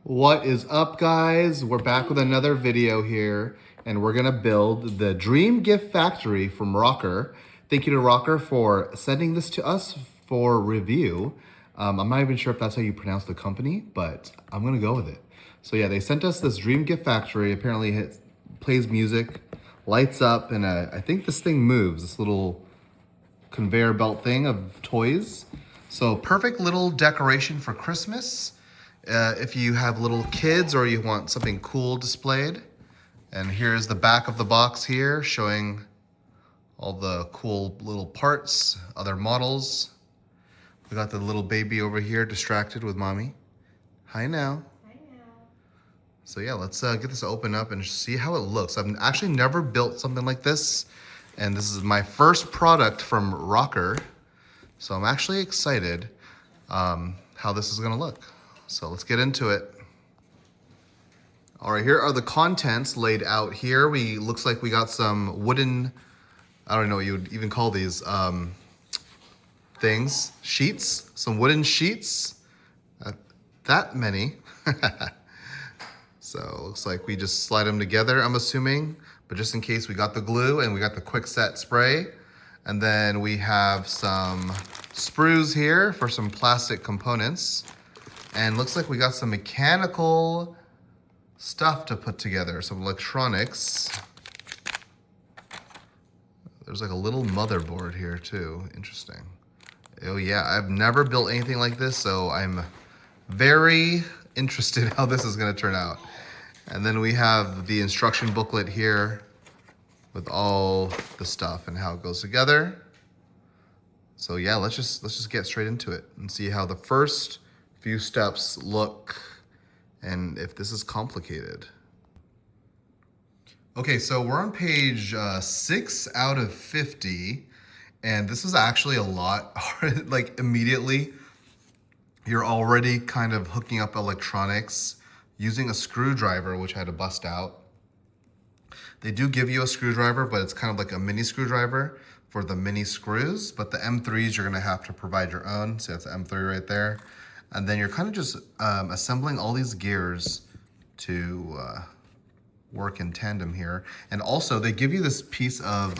What is up, guys? We're back with another video here, and we're gonna build the Dream Gift Factory from ROKR. Thank you to ROKR for sending this to us for review. I'm not even sure if that's how you pronounce the company, but I'm gonna go with it. So yeah, they sent us this Dream Gift Factory. Apparently it plays music, lights up, and I think this thing moves, this little conveyor belt thing of toys. So perfect little decoration for Christmas. If you have little kids or you want something cool displayed. And here's the back of the box here showing all the cool little parts, other models. We got the little baby over here distracted with mommy. Hi now. Hi now. So yeah, let's get this open up and see how it looks. I've actually never built something like this. And this is my first product from ROKR. So I'm actually excited how this is gonna look. So let's get into it. All right, here are the contents laid out here. Looks like we got some wooden, I don't know what you would even call these things, sheets, some wooden sheets, that many. So it looks like we just slide them together, I'm assuming, but just in case we got the glue and we got the quick set spray. And then we have some sprues here for some plastic components. And looks like we got some mechanical stuff to put together, some electronics. There's like a little motherboard here too, interesting. Oh yeah, I've never built anything like this, so I'm very interested how this is gonna turn out. And then we have the instruction booklet here with all the stuff and how it goes together. So yeah, let's just get straight into it and see how the first few steps look and if this is complicated. Okay, so we're on page 6 out of 50, and this is actually a lot. Like immediately, you're already kind of hooking up electronics using a screwdriver, which I had to bust out. They do give you a screwdriver, but it's kind of like a mini screwdriver for the mini screws, but the M3s, you're gonna have to provide your own. So that's the M3 right there. And then you're kind of just assembling all these gears to work in tandem here. And also they give you this piece of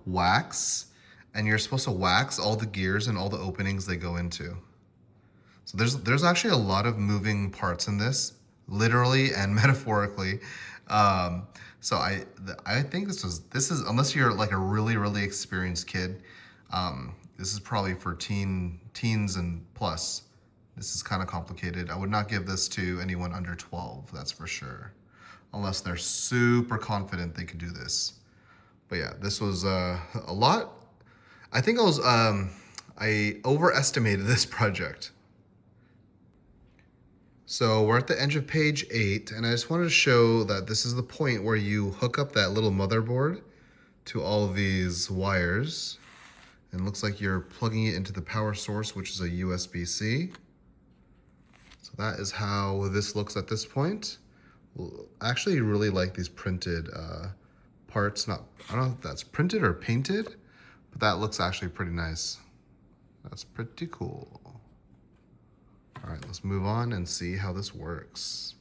wax, and you're supposed to wax all the gears and all the openings they go into. So there's actually a lot of moving parts in this, literally and metaphorically. So I think this is unless you're like a really experienced kid, this is probably for teens and plus. This is kind of complicated. I would not give this to anyone under 12, that's for sure. Unless they're super confident they could do this. But yeah, this was a lot. I think I overestimated this project. So we're at the edge of page 8, and I just wanted to show that this is the point where you hook up that little motherboard to all of these wires. And it looks like you're plugging it into the power source, which is a USB-C. So that is how this looks at this point. I actually really like these printed parts. I don't know if that's printed or painted, but that looks actually pretty nice. That's pretty cool. All right, let's move on and see how this works.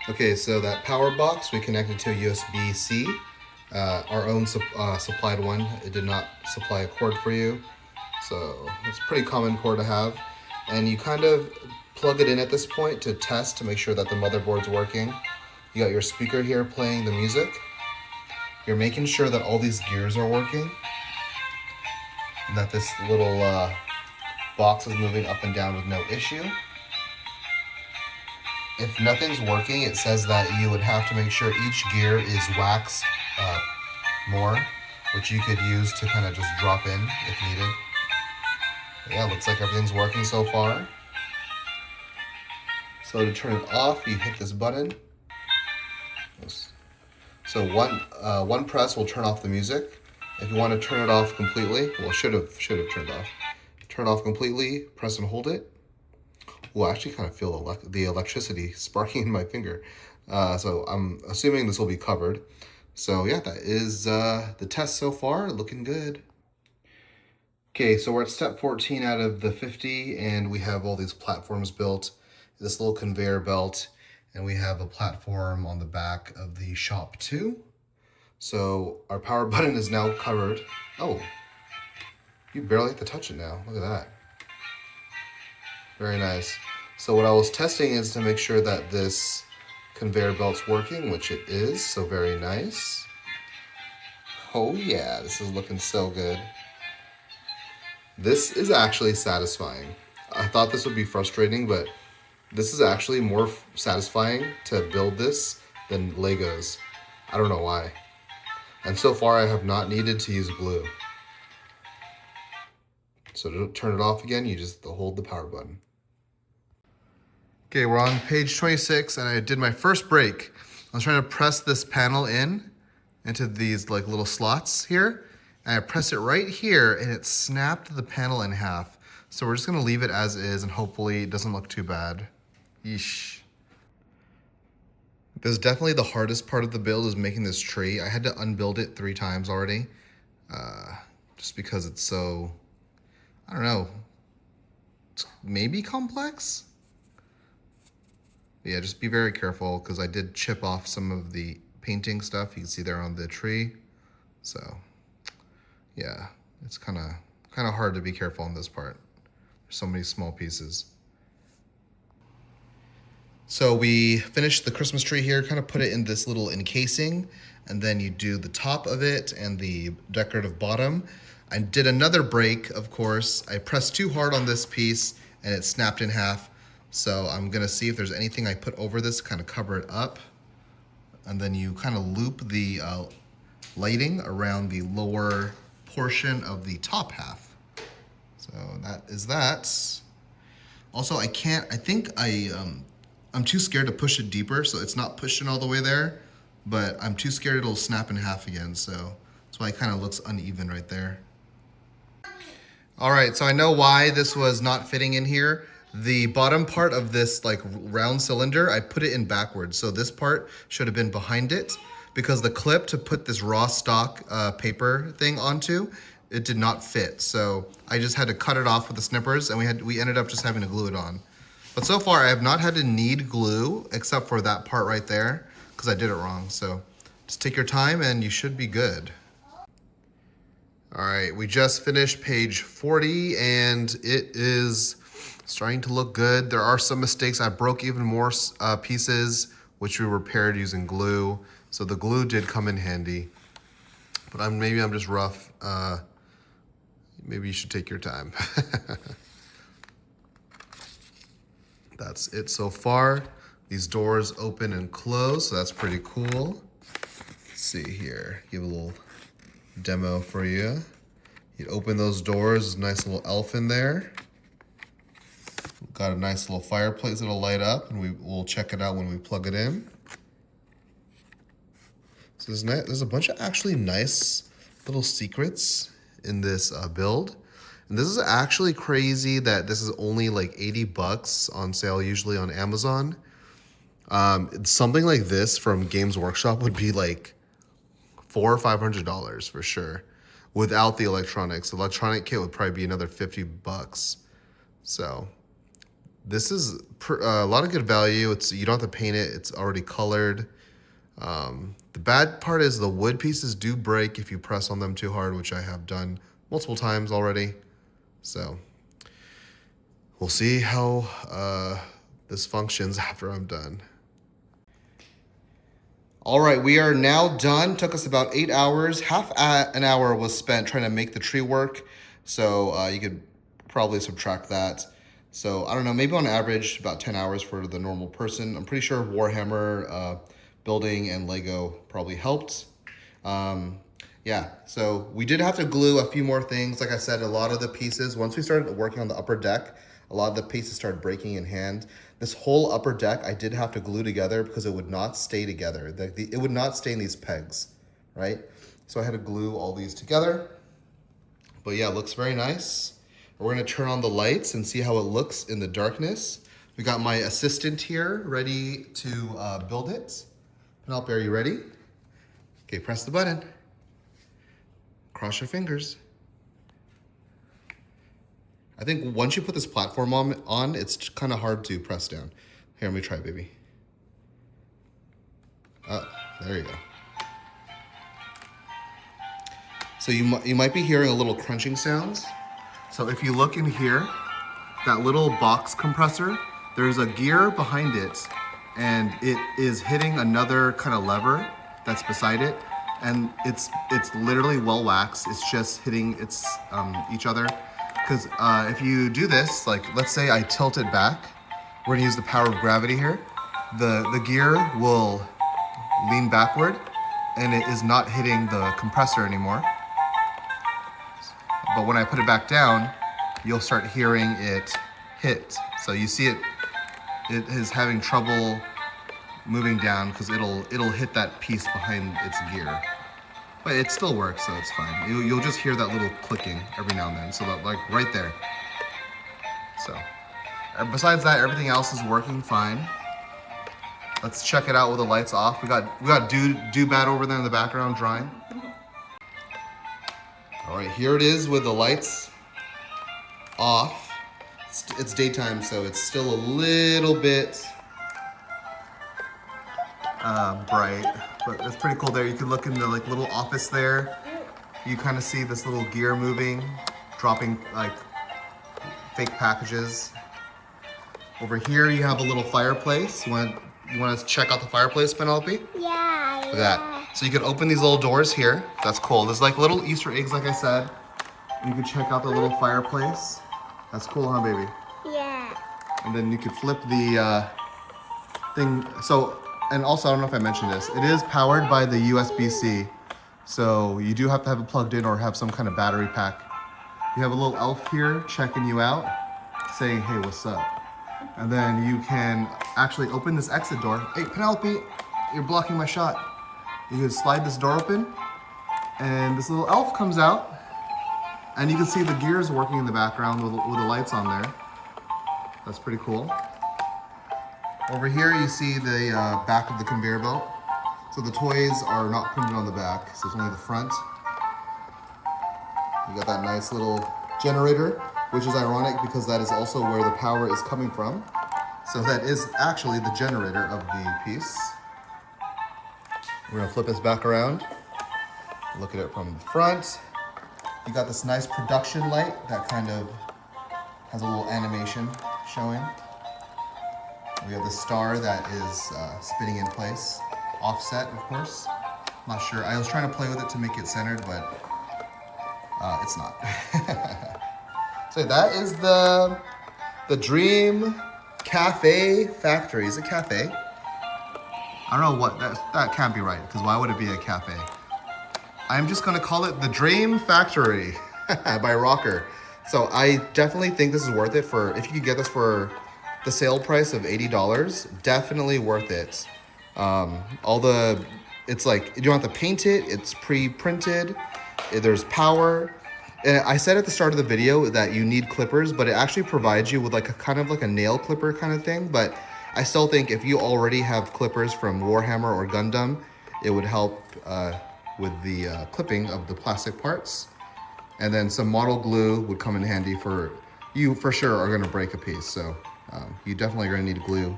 Okay, so that power box we connected to a USB-C. Our own supplied one. It did not supply a cord for you. So it's a pretty common cord to have. And you kind of plug it in at this point to test to make sure that the motherboard's working. You got your speaker here playing the music. You're making sure that all these gears are working. And that this little box is moving up and down with no issue. If nothing's working, it says that you would have to make sure each gear is waxed more, which you could use to kind of just drop in if needed. But yeah, looks like everything's working so far. So to turn it off, you hit this button. So one press will turn off the music. If you want to turn it off completely, well, should have turned off. Turn off completely, press and hold it. Well, I actually kind of feel the electricity sparking in my finger. So I'm assuming this will be covered. So yeah, that is the test so far, looking good. Okay, so we're at step 14 out of the 50, and we have all these platforms built, this little conveyor belt, and we have a platform on the back of the shop too. So our power button is now covered. Oh, you barely have to touch it now. Look at that. Very nice. So what I was testing is to make sure that this conveyor belt's working, which it is, so very nice. Oh yeah, this is looking so good. This is actually satisfying. I thought this would be frustrating, but this is actually more satisfying to build this than Legos. I don't know why. And so far I have not needed to use glue. So to turn it off again, you just hold the power button. Okay, we're on page 26 and I did my first break. I was trying to press this panel into these like little slots here. And I pressed it right here and it snapped the panel in half. So we're just gonna leave it as is and hopefully it doesn't look too bad. Yeesh. This is definitely the hardest part of the build, is making this tree. I had to unbuild it 3 times already. Just because it's so, I don't know, it's maybe complex? But yeah, just be very careful because I did chip off some of the painting stuff you can see there on the tree. So yeah, it's kind of hard to be careful on this part. There's so many small pieces. So we finished the Christmas tree here, kind of put it in this little encasing, and then you do the top of it and the decorative bottom. I did another break, of course. I pressed too hard on this piece and it snapped in half. So I'm gonna see if there's anything I put over this to kind of cover it up. And then you kind of loop the lighting around the lower portion of the top half. So that is that. Also, I'm too scared to push it deeper, so it's not pushing all the way there, but I'm too scared it'll snap in half again, so that's why it kind of looks uneven right there. All right, so I know why this was not fitting in here. The bottom part of this like round cylinder, I put it in backwards, so this part should have been behind it, because the clip to put this raw stock paper thing onto, it did not fit. So I just had to cut it off with the snippers, and we ended up just having to glue it on. But so far I have not had to need glue except for that part right there, because I did it wrong. So just take your time and you should be good. All right, we just finished page 40 and it is starting to look good. There are some mistakes. I broke even more pieces, which we repaired using glue. So the glue did come in handy, but maybe I'm just rough. Maybe you should take your time. That's it so far. These doors open and close, so that's pretty cool. Let's see here, give a little demo for you. You open those doors, nice little elf in there. We've got a nice little fireplace that'll light up, and we'll check it out when we plug it in. So there's a bunch of actually nice little secrets in this build. And this is actually crazy that this is only like 80 bucks on sale, usually on Amazon. Something like this from Games Workshop would be like $400 or $500 for sure, without the electronics. The electronic kit would probably be another 50 bucks. So this is a lot of good value. You don't have to paint it, it's already colored. The bad part is the wood pieces do break if you press on them too hard, which I have done multiple times already. So we'll see how this functions after I'm done. All right, we are now done. Took us about 8 hours. Half an hour was spent trying to make the tree work. So you could probably subtract that. So I don't know, maybe on average about 10 hours for the normal person. I'm pretty sure Warhammer building and Lego probably helped. Yeah, so we did have to glue a few more things. Like I said, a lot of the pieces, once we started working on the upper deck, a lot of the pieces started breaking in hand. This whole upper deck, I did have to glue together because it would not stay together. It would not stay in these pegs, right? So I had to glue all these together. But yeah, it looks very nice. We're gonna turn on the lights and see how it looks in the darkness. We got my assistant here ready to build it. Penelope, are you ready? Okay, press the button. Cross your fingers. I think once you put this platform on it's kind of hard to press down. Here, let me try, baby. Oh, there you go. So you might be hearing a little crunching sounds. So if you look in here, that little box compressor, there's a gear behind it, and it is hitting another kind of lever that's beside it, and it's literally well waxed. It's just hitting each other. Because if you do this, like let's say I tilt it back, we're gonna use the power of gravity here. The gear will lean backward, and it is not hitting the compressor anymore. But when I put it back down, you'll start hearing it hit. So you see it is having trouble moving down because it'll hit that piece behind its gear. But it still works, so it's fine. You'll just hear that little clicking every now and then. So that, like right there. So besides that, everything else is working fine. Let's check it out with the lights off. We got Do-Bad over there in the background drawing. All right, here it is with the lights off. It's daytime, so it's still a little bit bright, but it's pretty cool there. You can look in the like little office there. You kind of see this little gear moving, dropping like fake packages. Over here, you have a little fireplace. You want to check out the fireplace, Penelope? Yeah. Look at that. So you can open these little doors here. That's cool. There's like little Easter eggs, like I said. You can check out the little fireplace. That's cool, huh, baby? Yeah. And then you could flip the thing. So, and also, I don't know if I mentioned this. It is powered by the USB-C. So you do have to have it plugged in or have some kind of battery pack. You have a little elf here checking you out, saying, hey, what's up? And then you can actually open this exit door. Hey, Penelope, you're blocking my shot. You can slide this door open, and this little elf comes out, and you can see the gears working in the background with the lights on there. That's pretty cool. Over here, you see the back of the conveyor belt. So the toys are not printed on the back, so it's only the front. You got that nice little generator, which is ironic because that is also where the power is coming from. So that is actually the generator of the piece. We're gonna flip this back around. Look at it from the front. You got this nice production light that kind of has a little animation showing. We have the star that is spinning in place. Offset, of course. Not sure. I was trying to play with it to make it centered, but it's not. So that is the Dream Cafe Factory. Is it cafe? I don't know what, that can't be right, because why would it be a cafe? I'm just gonna call it the Dream Factory by ROKR. So I definitely think this is worth it if you could get this for the sale price of $80, definitely worth it. It's like, you don't have to paint it, it's pre-printed, there's power. And I said at the start of the video that you need clippers, but it actually provides you with like a kind of like a nail clipper kind of thing. But I still think if you already have clippers from Warhammer or Gundam, it would help with the clipping of the plastic parts. And then some model glue would come in handy for you for sure are gonna break a piece. So you definitely are gonna need glue.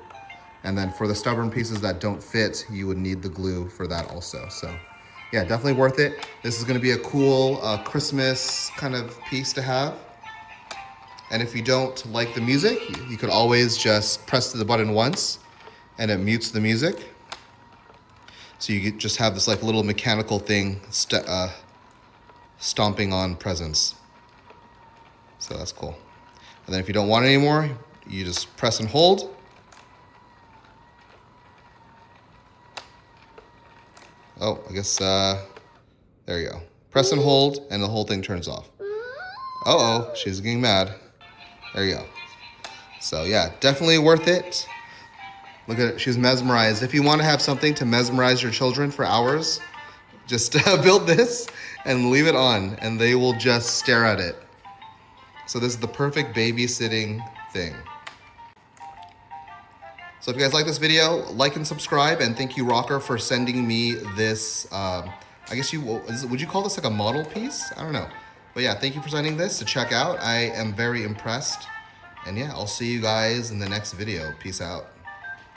And then for the stubborn pieces that don't fit, you would need the glue for that also. So yeah, definitely worth it. This is gonna be a cool Christmas kind of piece to have. And if you don't like the music, you could always just press the button once and it mutes the music. So you could just have this like little mechanical thing stomping on presents. So that's cool. And then if you don't want it anymore, you just press and hold. Oh, I guess, there you go. Press and hold, and the whole thing turns off. Uh-oh, she's getting mad. There you go. So yeah, definitely worth it. Look at it, she's mesmerized. If you want to have something to mesmerize your children for hours, just build this and leave it on, and they will just stare at it. So this is the perfect babysitting thing. So if you guys like this video, like and subscribe, and thank you ROKR for sending me this, I guess would you call this like a model piece? I don't know. But yeah, thank you for sending this to check out. I am very impressed. And yeah, I'll see you guys in the next video. Peace out.